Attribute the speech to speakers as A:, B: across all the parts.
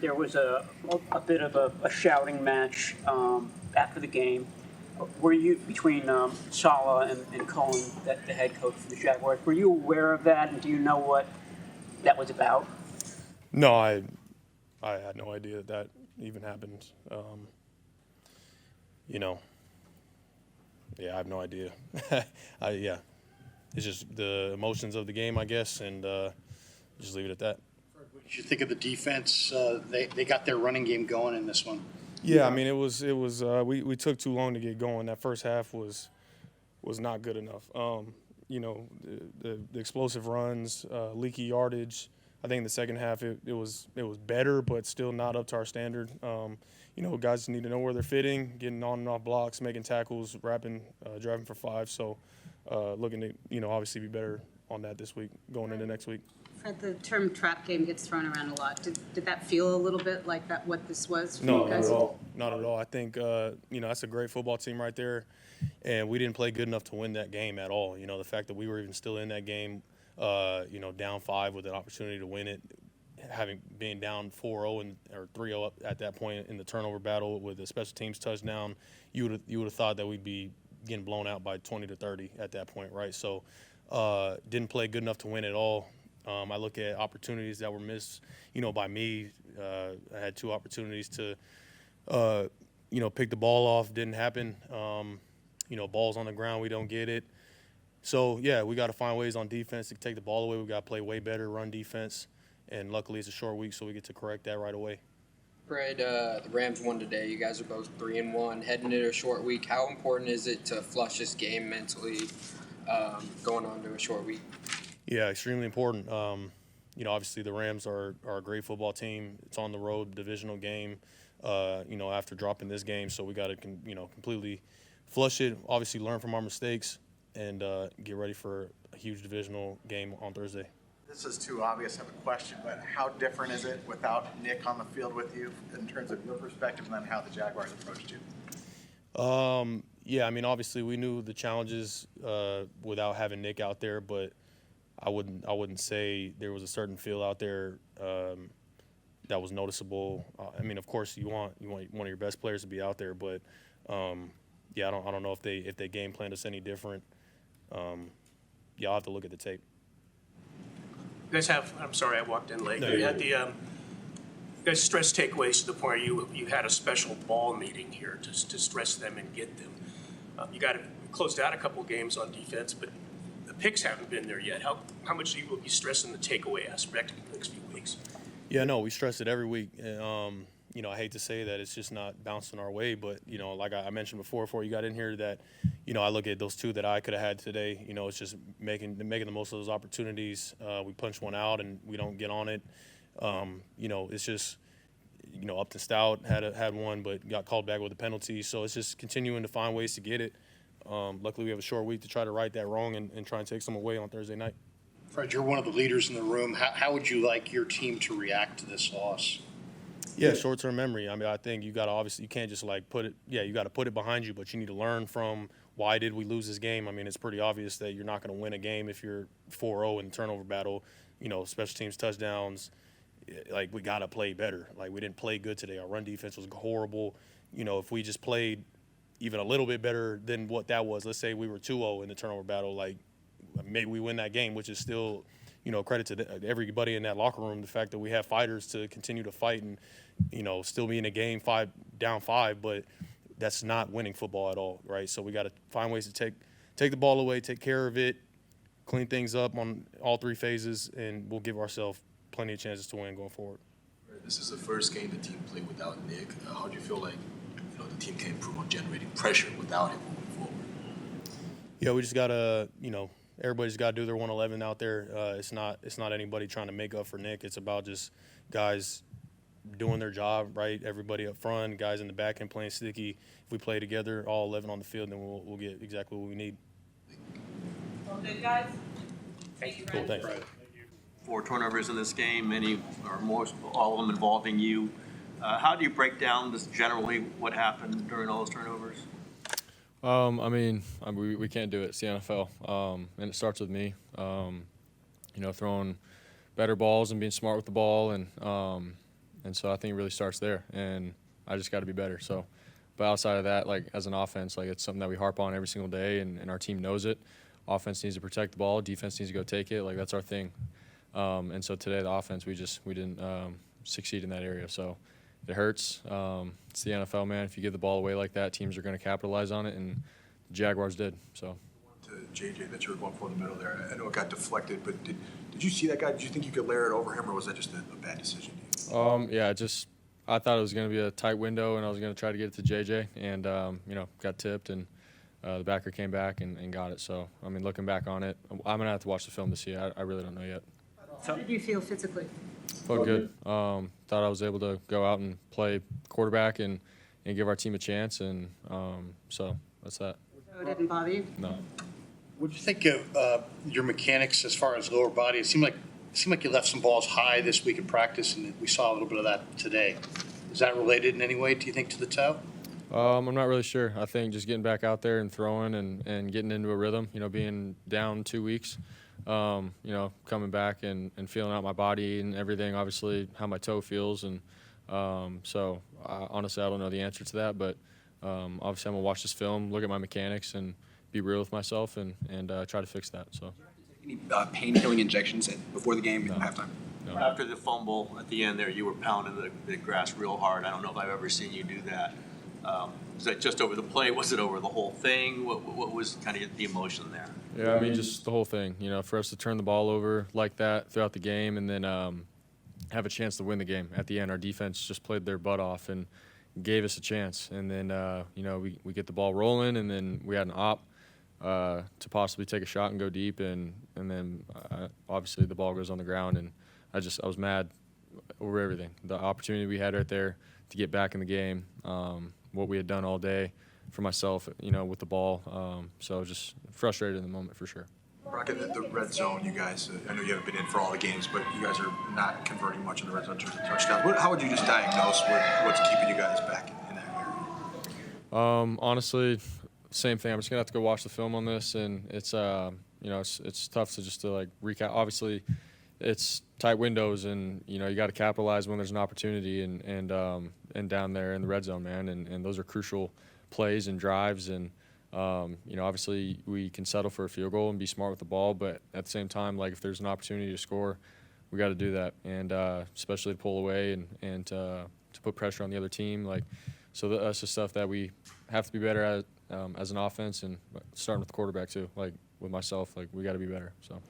A: there was a bit of a shouting match after the game. Were you between Saleh and Cohen, the head coach for the Jaguars? Were you aware of that, and do you know what that was about?
B: No, I had no idea that even happened. Yeah, I have no idea. It's just the emotions of the game, I guess, and just leave it at that.
C: What did you think of the defense? They got their running game going in this one.
B: Yeah, I mean, it was we took too long to get going. That first half was not good enough. The explosive runs, leaky yardage. I think in the second half it was better, but still not up to our standard. Guys need to know where they're fitting, getting on and off blocks, making tackles, driving for 5. So looking to obviously be better on that this week, going into next week.
D: Fred, the term trap game gets thrown around a lot. Did that feel a little bit like that? What this was? For
B: No,
D: you guys?
B: not at all. Not at all. I think that's a great football team right there, and we didn't play good enough to win that game at all. The fact that we were even still in that game, down 5 with an opportunity to win it, having been down 4-0 or 3-0 up at that point in the turnover battle with a special teams touchdown, you would have thought that we'd be getting blown out by 20 to 30 at that point, right? So didn't play good enough to win at all. I look at opportunities that were missed, by me. I had 2 opportunities to, pick the ball off. Didn't happen. Balls on the ground, we don't get it. So, yeah, we got to find ways on defense to take the ball away. We got to play way better run defense. And luckily it's a short week, so we get to correct that right away.
E: Fred, the Rams won today. You guys are both 3-1, heading into a short week. How important is it to flush this game mentally going on to a short week?
B: Yeah, extremely important. Obviously the Rams are a great football team. It's on the road, divisional game, after dropping this game. So we got to, completely flush it, obviously learn from our mistakes, and get ready for a huge divisional game on Thursday.
F: This is too obvious of a question, but how different is it without Nick on the field with you in terms of your perspective and then how the Jaguars approached you?
B: Yeah, I mean, obviously we knew the challenges without having Nick out there, but I wouldn't say there was a certain feel out there that was noticeable. I mean, of course you want one of your best players to be out there, but I don't know if they game planned us any different. I'll have to look at the tape.
G: You guys I'm sorry I walked in late.
B: No,
G: You had you guys stress takeaways to the point where you had a special ball meeting here to stress them and get them. You got closed out a couple of games on defense, but the picks haven't been there yet. How much will you be stressing the takeaway aspect in the next few weeks?
B: Yeah, no, we stress it every week. I hate to say that it's just not bouncing our way, but, like I mentioned before you got in here, that, I look at those 2 that I could have had today. It's just making the most of those opportunities. We punch one out and we don't get on it. It's just, Upton Stout had one but got called back with a penalty. So it's just continuing to find ways to get it. Luckily, we have a short week to try to right that wrong and try and take some away on Thursday night.
C: Fred, you're one of the leaders in the room. How would you like your team to react to this loss?
B: Yeah, short-term memory. I mean, I think you got to you can't just put it. Yeah, you got to put it behind you, but you need to learn from why did we lose this game. I mean, it's pretty obvious that you're not going to win a game if you're 4-0 in the turnover battle. Special teams touchdowns. We got to play better. We didn't play good today. Our run defense was horrible. If we just played even a little bit better than what that was, let's say we were 2-0 in the turnover battle, maybe we win that game, which is still, credit to everybody in that locker room, the fact that we have fighters to continue to fight and, still be in a game down 5, but that's not winning football at all, right? So we got to find ways to take the ball away, take care of it, clean things up on all 3 phases, and we'll give ourselves plenty of chances to win going forward.
H: This is the first game the team played without Nick. How do you feel like the team can improve on generating pressure without him moving forward?
B: Yeah, we just got to, everybody's got to do their 111 out there. It's not anybody trying to make up for Nick. It's about just guys doing their job, right? Everybody up front, guys in the back end playing sticky. If we play together, all 11 on the field, then we'll get exactly what we need.
D: Well, good, guys.
A: Thank you.
B: Cool, thanks.
I: 4 turnovers in this game, many or most, all of them involving you. How do you break down this generally what happened during all those turnovers?
J: We can't do it. It's the NFL, and it starts with me. Throwing better balls and being smart with the ball, and And so I think it really starts there, and I just got to be better. So, but outside of that, like as an offense, like it's something that we harp on every single day, and our team knows it. Offense needs to protect the ball. Defense needs to go take it. Like that's our thing. And so today, the offense, we didn't succeed in that area. So it hurts. It's the NFL, man. If you give the ball away like that, teams are going to capitalize on it, and the Jaguars did. So.
H: To JJ that you were going for in the middle there. I know it got deflected, but did you see that guy? Did you think you could layer it over him, or was that just a bad decision?
J: Yeah, I thought it was going to be a tight window, and I was going to try to get it to JJ, and got tipped, and the backer came back and got it. So I mean, looking back on it, I'm going to have to watch the film to see. I really don't know yet.
D: How did you feel physically?
J: Felt good. Thought I was able to go out and play quarterback and give our team a chance, and so that's that.
D: So it didn't bother you?
J: No.
C: What do you think of your mechanics as far as lower body? It seemed like you left some balls high this week in practice, and we saw a little bit of that today. Is that related in any way, do you think, to the toe?
J: I'm not really sure. I think just getting back out there and throwing and getting into a rhythm, being down 2 weeks, coming back and feeling out my body and everything, obviously how my toe feels. And so honestly, I don't know the answer to that, but obviously I'm going to watch this film, look at my mechanics, and be real with myself and try to fix that. So.
K: Any pain-killing injections before the game at halftime?
J: No.
I: After the fumble at the end there, you were pounding the grass real hard. I don't know if I've ever seen you do that. Was that just over the play? Was it over the whole thing? What was kind of the emotion there?
J: Yeah, I mean, just the whole thing. For us to turn the ball over like that throughout the game and then have a chance to win the game at the end. Our defense just played their butt off and gave us a chance. And then, we get the ball rolling, and then we had an op to possibly take a shot and go deep. And then, obviously, the ball goes on the ground. And I was mad over everything. The opportunity we had right there to get back in the game, what we had done all day for myself, with the ball. So just frustrated in the moment for sure.
H: Brock, in the red zone, you guys, I know you haven't been in for all the games, but you guys are not converting much in the red zone in terms of touchdowns. How would you just diagnose what's keeping you guys back in that area?
J: Honestly, same thing. I'm just going to have to go watch the film on this, and it's, it's tough to like recap. Obviously, it's tight windows, and you got to capitalize when there's an opportunity, and down there in the red zone, man, and those are crucial plays and drives, and obviously we can settle for a field goal and be smart with the ball, but at the same time, like if there's an opportunity to score, we got to do that, and especially to pull away and to put pressure on the other team, like so that's the stuff that we have to be better at as an offense, and starting with the quarterback too, like with myself, like we got to be better. So.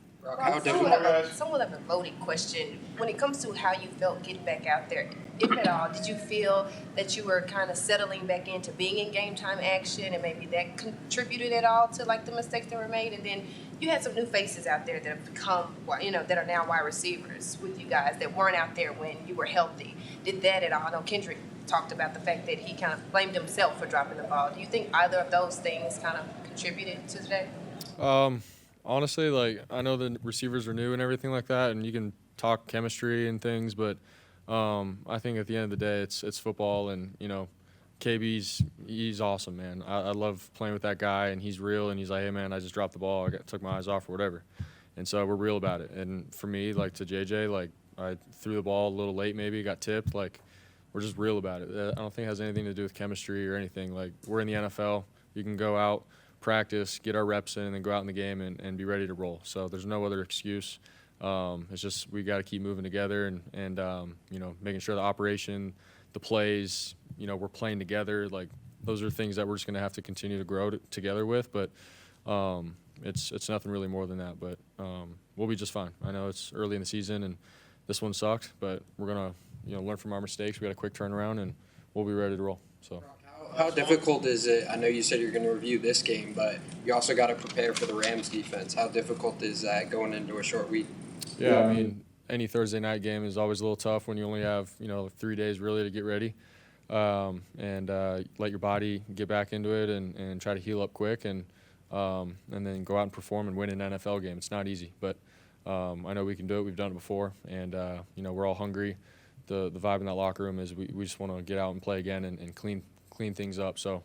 L: Somewhat of a loaded question. When it comes to how you felt getting back out there, if at all, did you feel that you were kind of settling back into being in game time action, and maybe that contributed at all to like the mistakes that were made? And then you had some new faces out there that have become, that are now wide receivers with you guys that weren't out there when you were healthy. Did that at all? I know Kendrick talked about the fact that he kind of blamed himself for dropping the ball. Do you think either of those things kind of contributed to today?
J: Honestly, like I know the receivers are new and everything like that, and you can talk chemistry and things, but I think at the end of the day, it's football, and he's awesome, man. I love playing with that guy, and he's real, and he's like, hey man, I just dropped the ball, took my eyes off or whatever, and so we're real about it. And for me, like to JJ, like I threw the ball a little late, maybe got tipped, like we're just real about it. I don't think it has anything to do with chemistry or anything. Like we're in the NFL, you can go out, practice, get our reps in, and then go out in the game and be ready to roll. So there's no other excuse. It's just we got to keep moving together and making sure the operation, the plays, we're playing together. Like those are things that we're just going to have to continue to grow together with. But it's nothing really more than that. But we'll be just fine. I know it's early in the season and this one sucked, but we're going to learn from our mistakes. We got a quick turnaround and we'll be ready to roll. So.
E: How difficult is it? I know you said you're going to review this game, but you also got to prepare for the Rams defense. How difficult is that going into a short week?
J: Yeah, I mean, any Thursday night game is always a little tough when you only have 3 days really to get ready, and let your body get back into it and try to heal up quick and then go out and perform and win an NFL game. It's not easy, but I know we can do it. We've done it before, and we're all hungry. The vibe in that locker room is we just want to get out and play again and clean things up. So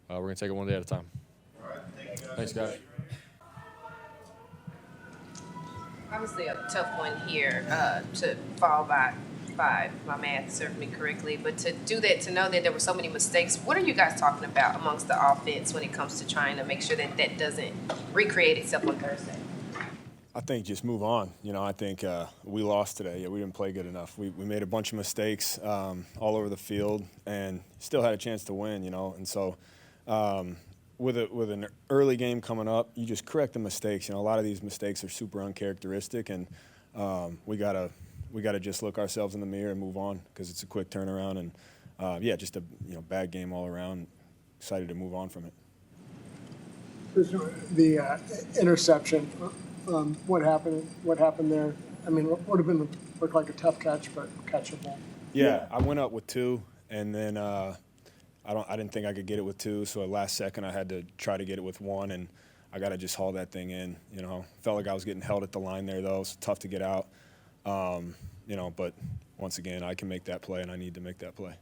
J: we're going to take it one day at a time.
H: All right. Thank you guys.
J: Thanks, guys.
L: Obviously a tough one here to fall by. 5, if my math served me correctly. But to do that, to know that there were so many mistakes, what are you guys talking about amongst the offense when it comes to trying to make sure that that doesn't recreate itself on Thursday?
M: I think just move on. I think we lost today. Yeah, we didn't play good enough. We made a bunch of mistakes all over the field and still had a chance to win, And so with an early game coming up, you just correct the mistakes. A lot of these mistakes are super uncharacteristic, and we gotta just look ourselves in the mirror and move on because it's a quick turnaround. And just a bad game all around. Excited to move on from it.
N: The interception. What happened there? I mean, what would have looked like a tough catch, but catchable.
M: Yeah, I went up with 2, and then I didn't think I could get it with 2, so at last second I had to try to get it with 1, and I got to just haul that thing in. Felt like I was getting held at the line there though. It's tough to get out. But once again, I can make that play, and I need to make that play.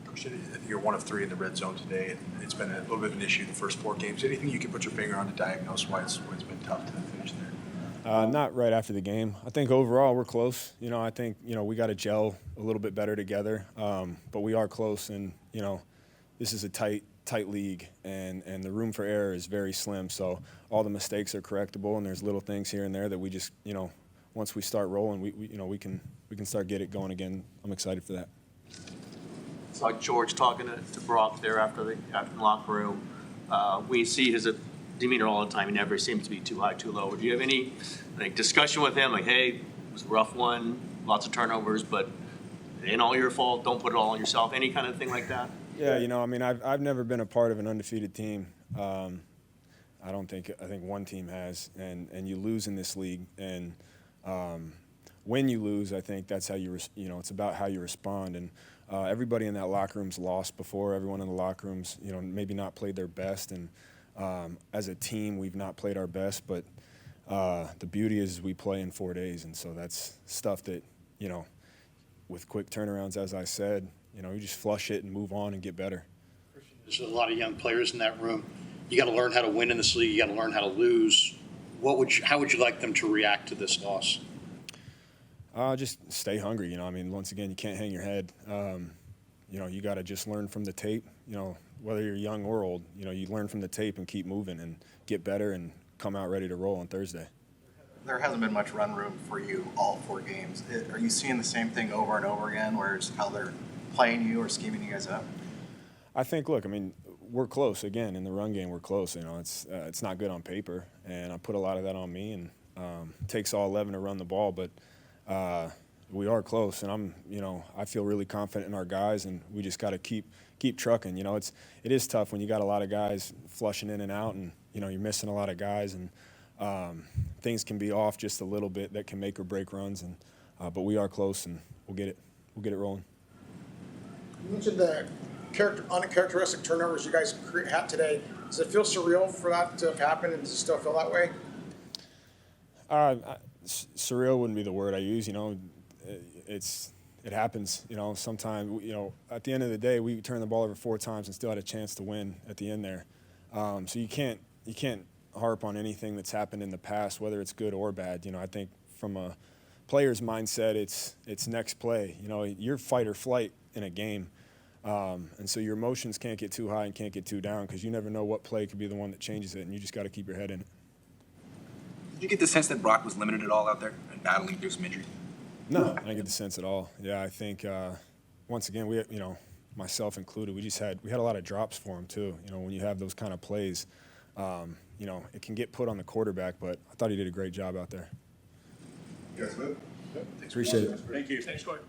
H: Christian, you're 1 of 3 in the red zone today, and it's been a little bit of an issue the first 4 games. Anything you can put your finger on to diagnose why it's been tough to finish there?
M: Not right after the game. I think overall we're close. I think we got to gel a little bit better together, but we are close. And this is a tight league, and the room for error is very slim. So all the mistakes are correctable, and there's little things here and there that we just once we start rolling, we can start get it going again. I'm excited for that.
I: Saw George talking to Brock there after the locker room. We see his demeanor all the time. He never seems to be too high, too low. Do you have any discussion with him? Hey, it was a rough one, lots of turnovers, but it ain't all your fault. Don't put it all on yourself. Any kind of thing like that?
M: Yeah, I've never been a part of an undefeated team. I think one team has, and you lose in this league, and when you lose, I think that's how it's about how you respond. And everybody in that locker room's lost before. Everyone in the locker room's, maybe not played their best. And as a team, we've not played our best. But the beauty is we play in 4 days. And so that's stuff that, with quick turnarounds, as I said, you just flush it and move on and get better.
C: There's a lot of young players in that room. You got to learn how to win in this league. You got to learn how to lose. How would you like them to react to this loss?
M: Just stay hungry. Once again, you can't hang your head. You got to just learn from the tape. Whether you're young or old, you learn from the tape and keep moving and get better and come out ready to roll on Thursday.
F: There hasn't been much run room for you all 4 games. Are you seeing the same thing over and over again, where it's how they're playing you or scheming you guys up?
M: I think, we're close. Again, in the run game, we're close. It's not good on paper, and I put a lot of that on me, and it takes all 11 to run the ball, but we are close, and I feel really confident in our guys, and we just got to keep trucking. It is tough when you got a lot of guys flushing in and out, and you're missing a lot of guys, and things can be off just a little bit that can make or break runs, and but we are close, and we'll get it rolling.
N: You mentioned the uncharacteristic turnovers you guys had today. Does it feel surreal for that to have happened, and does it still feel that way?
M: Surreal wouldn't be the word I use. It happens. Sometimes. At the end of the day, we turned the ball over 4 times and still had a chance to win at the end there. So you can't harp on anything that's happened in the past, whether it's good or bad. I think from a player's mindset, it's next play. You're fight or flight in a game, and so your emotions can't get too high and can't get too down because you never know what play could be the one that changes it, and you just got to keep your head in it.
K: Did you get the sense that Brock was limited at all out there and battling through some injury?
M: No, I didn't get the sense at all. Yeah, I think once again we, myself included, we had a lot of drops for him too. When you have those kind of plays, it can get put on the quarterback, but I thought he did a great job out there.
H: You guys good?
M: Appreciate it.
G: Thank you. Thanks, Corey.